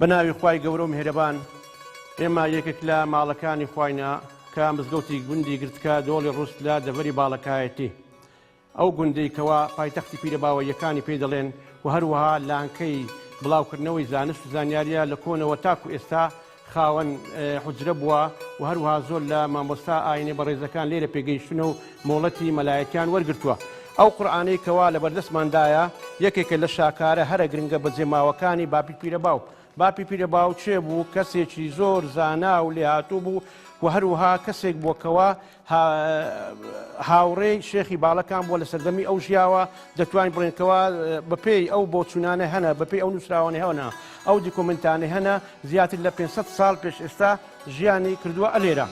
بەناوی خوای گەورە و میهرەبان ئێمە یەکێک لە ماڵەکانی خواینا کە مزگەوتی گوندی گرتکە دۆڵی ڕوست لە دەڤەری باڵەکایەتی ئەو گوندەی کەوا پایتەختی پیرەباوەیەکانی پێی دەڵێن و هەروەها لانکەی بڵاوکردنەوەی زانست و زانیاریە لە کۆنەوە تاکو ئێستا خاوەن حوجرە بووە و هەروەها زۆر لە مامۆستا ئاینێ بەڕێزەکان لێرە پێگەیشتنە و مۆڵەتی مەلایەتیان وەرگرتووە. ئەو قورئانەی کەوا لە بەردەستماندایە یەکێکە لە شاکارە هەرە گرنگە بەجێماوەکانی باپی پیرەباو. باپی پیرەباو چێ بوو؟ کەسێکی زۆر زانا و لێهاتوو بوو و هەروەها کەسێک بووکەوە هاوڕێی شێخی باڵەکان بووە لە سەردەمی ئەو ژیاوە دەتوانین بڵێنکەوە بەپێی ئەو بۆچوونانە هەنە بەپێی ئەو نووسراوانە هەونە ئەو دیکۆمنتانە هەنە زیاتر لە 500 ساڵ پێش ئێستا ژیانی کردووە ئەلێرە.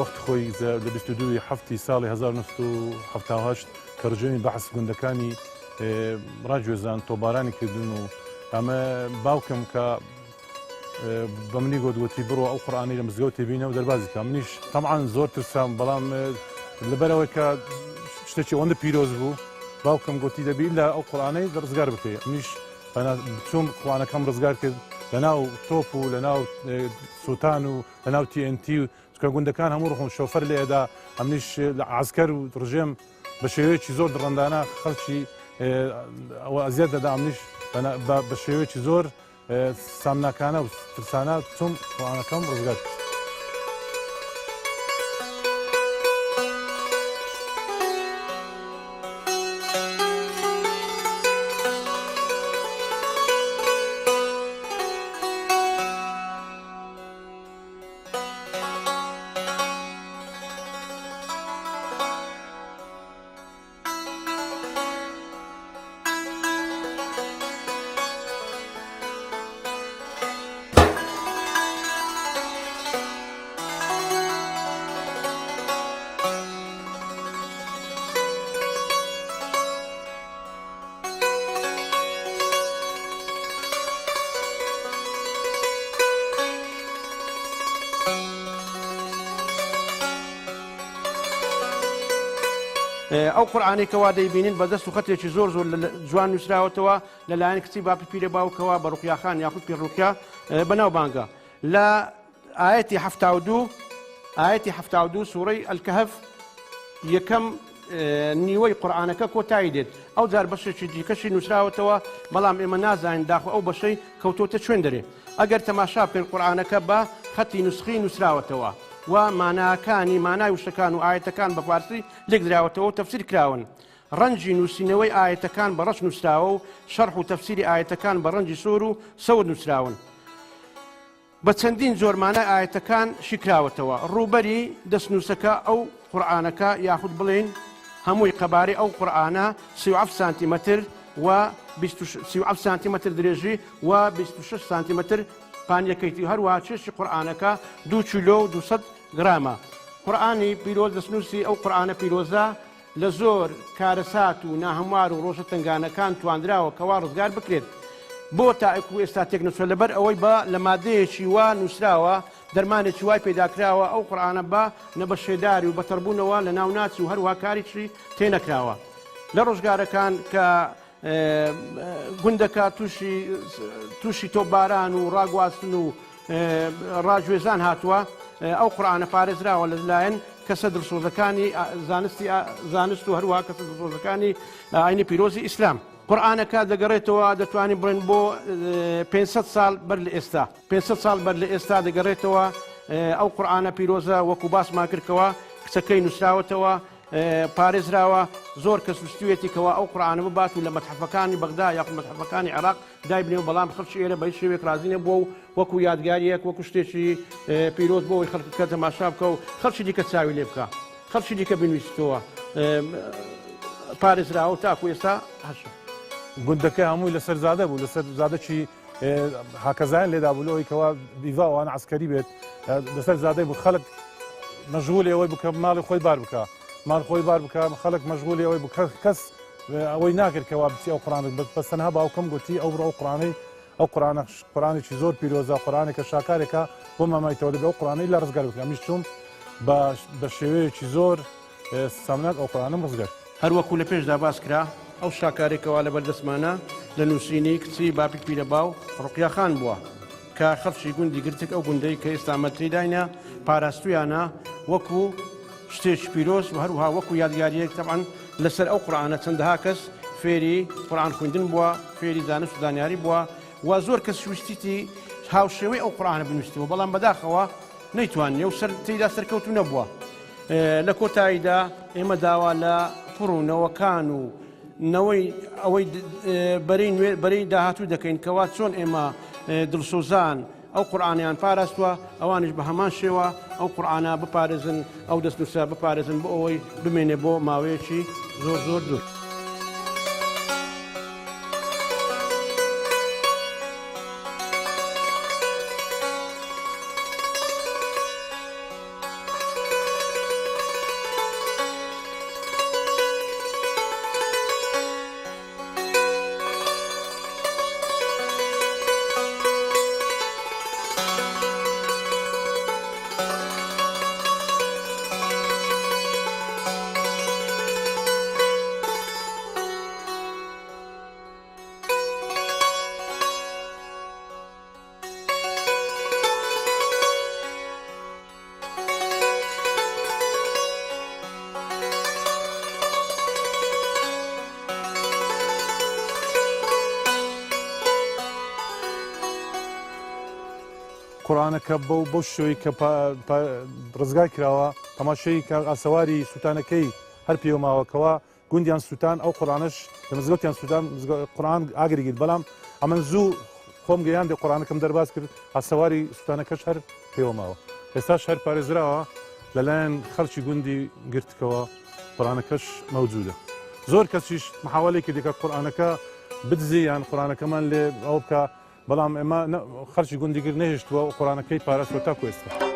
وەخت خۆی لە 22 هەفتی ساڵی 1970 کە ڕژێمی بەحس گوندەکانی ڕاگوێزان تۆبارانی کردن و ئەمە باوکم کە بە منی گۆدوەتی بڕۆ ئەو قورئانی لە مزگەوت تێبینە و دەربازی کە منیش تەمعاً زۆر ترسام بەڵام لەبەرەوەی کە شتێکی ئەوەندە پیرۆز بوو باوکم گوتی دەبی لە ئەو قورئانەی ڕزگار بکەی. منیش بچووم قورئانەکەم ڕزگار کرد لەناو تۆپ و لەناو سووتان و لەناو TNT و کە گوندەکان هەموو ڕخۆن شۆفەر لێدا ئەمنیش عسکەر و ڕژێم بە شێوەیەکی زۆر دڕندانە خەڵکی ئەوە ئەزیەت دەدا ئەمنیش بە شێوەیەکی زۆر سامناکانە و ترسانە چوم قورئانەکەم ڕزگار کرد. ئەو قورئانەی کەوا دەیبینین بەدەست و خەتێکی زۆر زۆر جوان نووسراوەتەوە لەلایەن کچی باپی پیرەباوکەوە بە ڕوقیاخان یاخود پیرڕوقیا بەناوبانگە لە ئایەتی 72 سوورەی ئەلکەهف یەکەم نیوەی قورئانەکە کۆتایی دێت. ئەو جار بەشێکی دیکەشی نووسراوەتەوە بەڵام ئێمە نازانین داخۆ ئەو بەشەی کەوتۆتە چێن دەرێ. ئەگەر تەماشا بکەین قورئانەکە بە خەتی نوسخی نووسراوەتەوە و ماناکانی مانای وشەکان و ئاەتەکان بە فارسی لێک دراوەتەوە و تەفسیر کراون. ڕەنجی نووسینەوەی ئاەتەکان بە ڕەش نووسراوە و شەرح و تەفسیری ئاەتەکان بە ڕەنجی سۆر و سەود نووسراون. بە چەندین زۆر مانای ئاەتەکان شیکراوەتەوە. ڕووبەری دەستنووسەکە ئەو قورئانەکە یاخود بڵێن هەمووی قەبارەی ئەو قورئانە 37 سانتیمەتر و 37 سانتیمەتر درێژی و 26 سانتیمەتر پانیەکەیتی هەروە چێشی قورئانەکە 2 کیلۆ و 200 گرامە. قورئانی پیرۆز دەستنووسی ئەو قورئانە پیرۆزە لە زۆر کارەسات و ناهەموار و ڕۆژە تنگانەکان تواندراوە کەوا ڕزگار بکرێت. بۆ تاکو ئێستا تێکنەچۆ لەبەر ئەوەی بە لە مادەیەکی وا نووسراوە دەرمانێکی وای پێداکراوە ئەو قورئانە بە نەبەشێداری و بەتەڕبوونەوە لە ناوناچی و هەروها کاریی تێنەکراوە. لە ڕۆژگارەکان کە گوندەکە تووشی تۆپباران و ڕاگواستن و ڕاگوێزان هاتووە ئەو قورئانە پارێزراوە لەلایەن کەسە دڵسۆزەکانی زانست و هەروها کەسە دڵسۆزەکانی ئاینی پیرۆزی ئیسلام. قورئانەکە دەگەڕێتەوە دەتوانین بڕێن بۆ 500 ساڵ بەر لە ئێستا 500 ساڵ بەر لە ئێستا دەگەڕێتەوە. ئەو قورئانە پیرۆزە وەکو باسمان کردکەوە کچەکەی نووسراوەتەوە پارێزراوە زۆر کەس وستوێتی کەوا ئەو قورئانە ببات و لە مەتحەفەکانی بەغدا یاخود مەتحەفەکانی عێراق دایبنێ و بەڵام خەڵکی ئێرە بە هیچ شێوێک رازی نەبووە و وەکو یادگاریەک وەکو شتێکی پیرۆز بۆەوەی خەڵکەکە تەماشا بکە و خەڵکی دیکە چاوی لێ بکە خەڵکی دیکە بنویستەوە پارێزراوە تاکو ئێستا هەشە. گوندەکە هەمووی لەسەر زادە بوو لەسەر زادەکی هاکەزایان لێدا بوو لەوەی کەوا بیڤاوان عسکەری بێت لەسەر زادەی بوو خەڵک مەژغولی ئەوەی بکە ماڵی خۆی بار بکە ماڵ خۆی بار بکە خەڵک مەژغولی ئەوەی بکە کەس ئەوەی ناکرد کەوا بچی ئەو قورآن بەستەنها باوکەم گوتی ئەو ڕۆ ئەو قورآنێکی زۆر پیرۆزە قورآنێکە شاکارێکە بۆ مامایتەوە دەبێ ئەو قورآنەی لە ڕزگار بکە میش چوم بە شێوەیەکی زۆر سامنات ئەو قورآنم ڕزگار هەروەکو لە پێشدا باس کرا ئەو شاکارێکەوە لە بەردەستمانە لە نووسینی کچی باپی پیرە باو ڕوقیا خان بووە کە خەڵکی گوندی گرتک ئەو گوندەی کە ئێستا مەتریداینە پاراستویانە وەکو شتێکی پیرۆز و هەروها وەکو یادگاریەک تەبعاً لەسەر ئەو قورآنە چەندەها کەس فێری قورآن خوێندن بووە فێری زانست و زانیاری بووە و زۆر کەس شویستیتی هاوشێوەی ئەو قورآنە بنووسیتەوە بەڵام بەداخەوە نەیتوانێ و تێیدا سەرکەوتو نەبووە لە کۆتاییدا ئێمە داوا لە پڕوونەوەکان و نەوەی ئەوەی بەرەی داهاتوو دەکەین کەوا چۆن ئێمە دڵسۆزان ئەو قورآنیان پاراستووە ئەوانش بە هەمان شێوە ئەو قورآنە بپارێزن ئەو دەستنووسە بپارێزن بۆ ئەوەی بمێنێ بۆ ماوەیەکی زۆر زۆر دوور. قورآنەکە بۆ شوێی کە ڕزگار کراوە تەماشای ئاسەواری سووتانەکەی هەر پێوەماوەکەوە گوندیان سووتان ئەو قورآنەش لە مزگەوتیان سووتان قورآن ئاگریگیت بەڵام ئەمە زوو خۆم گەیاندێ قورآنەکەم دەرباز کرد ئاسەواری سووتانەکەش هەر پێوەماوە ئێستاش هەر پارێزراوە لەلایەن خەڵکی گوندی گرتکەوە قورآنەکەش مەوجودە زۆر کەسیش محاوەلێکی دیکە قورآنەکە بدزی یان قورآنەکەمان لێ ئەو بکە بەڵام ئێمە خەڵکی گوندیگر نەهێشتووە و قورآنەکەی پارەستوە تاکو ئێستا